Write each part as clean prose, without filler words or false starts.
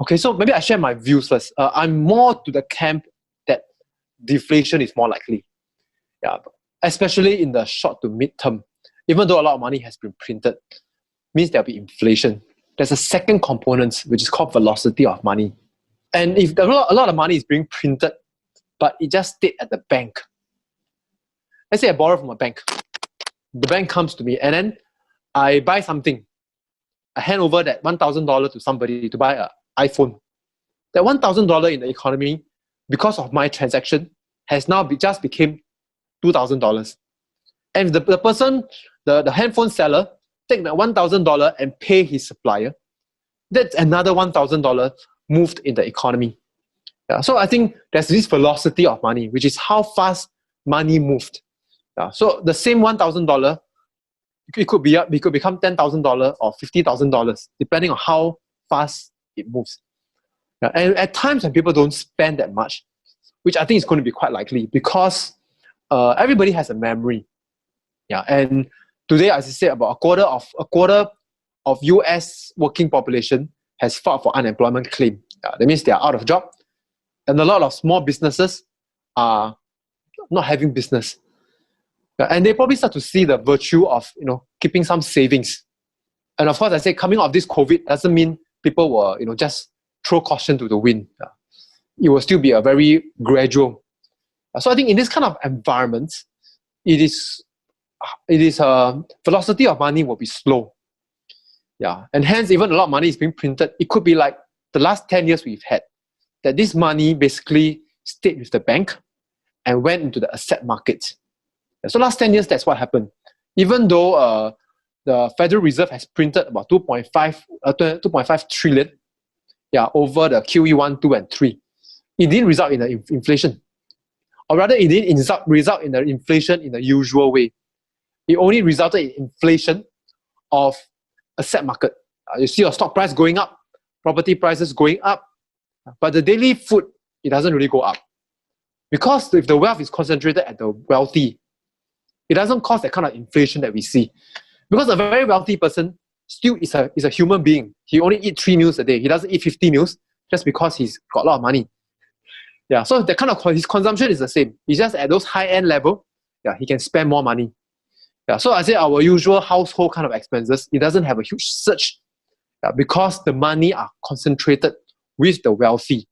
Okay, so maybe I share my views first. I'm more to the camp that deflation is more likely. Yeah, especially in the short to mid term. Even though a lot of money has been printed, means there'll be inflation. There's a second component which is called velocity of money. And if a lot of money is being printed, but it just stayed at the bank. Let's say I borrow from a bank. The bank comes to me and then I buy something. I hand over that $1,000 to somebody to buy an iPhone. That $1,000 in the economy, because of my transaction, has now just became $2,000. And the person, the handphone seller, take that $1,000 and pay his supplier, that's another $1,000 moved in the economy. Yeah, so I think there's this velocity of money, which is how fast money moved. Yeah, so the same $1,000, it could become $10,000 or $50,000, depending on how fast it moves. Yeah, and at times when people don't spend that much, which I think is going to be quite likely because everybody has a memory. Yeah, and today, as I said, about a quarter of US working population has filed for unemployment claim. That means they are out of job, and a lot of small businesses are not having business. And they probably start to see the virtue of keeping some savings. And of course, I say coming out of this COVID doesn't mean people will just throw caution to the wind. It will still be a very gradual. So I think in this kind of environment, it is velocity of money will be slow. Yeah, and hence even a lot of money is being printed. It could be like the last 10 years we've had, that this money basically stayed with the bank and went into the asset market. So last 10 years, that's what happened. Even though the Federal Reserve has printed about 2.5 trillion over the QE1, 2, and 3, it didn't result in the inflation. Or rather, it didn't result in the inflation in the usual way. It only resulted in inflation of asset market. You see your stock price going up, property prices going up, but the daily food, it doesn't really go up. Because if the wealth is concentrated at the wealthy, it doesn't cause that kind of inflation that we see. Because a very wealthy person still is a human being. He only eats 3 meals a day. He doesn't eat 50 meals just because he's got a lot of money. Yeah, so the kind of his consumption is the same. He's just at those high-end level, he can spend more money. Yeah, so I say our usual household kind of expenses, it doesn't have a huge surge because the money are concentrated with the wealthy.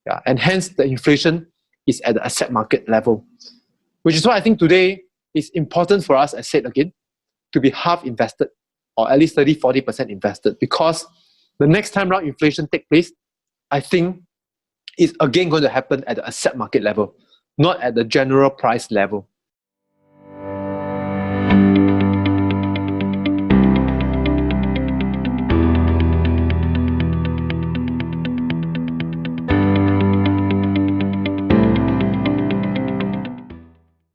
Yeah, and hence the inflation is at the asset market level. Which is why I think today it's important for us, as said again, to be half invested or at least 30-40% invested, because the next time round inflation take place, I think it's again going to happen at the asset market level, not at the general price level.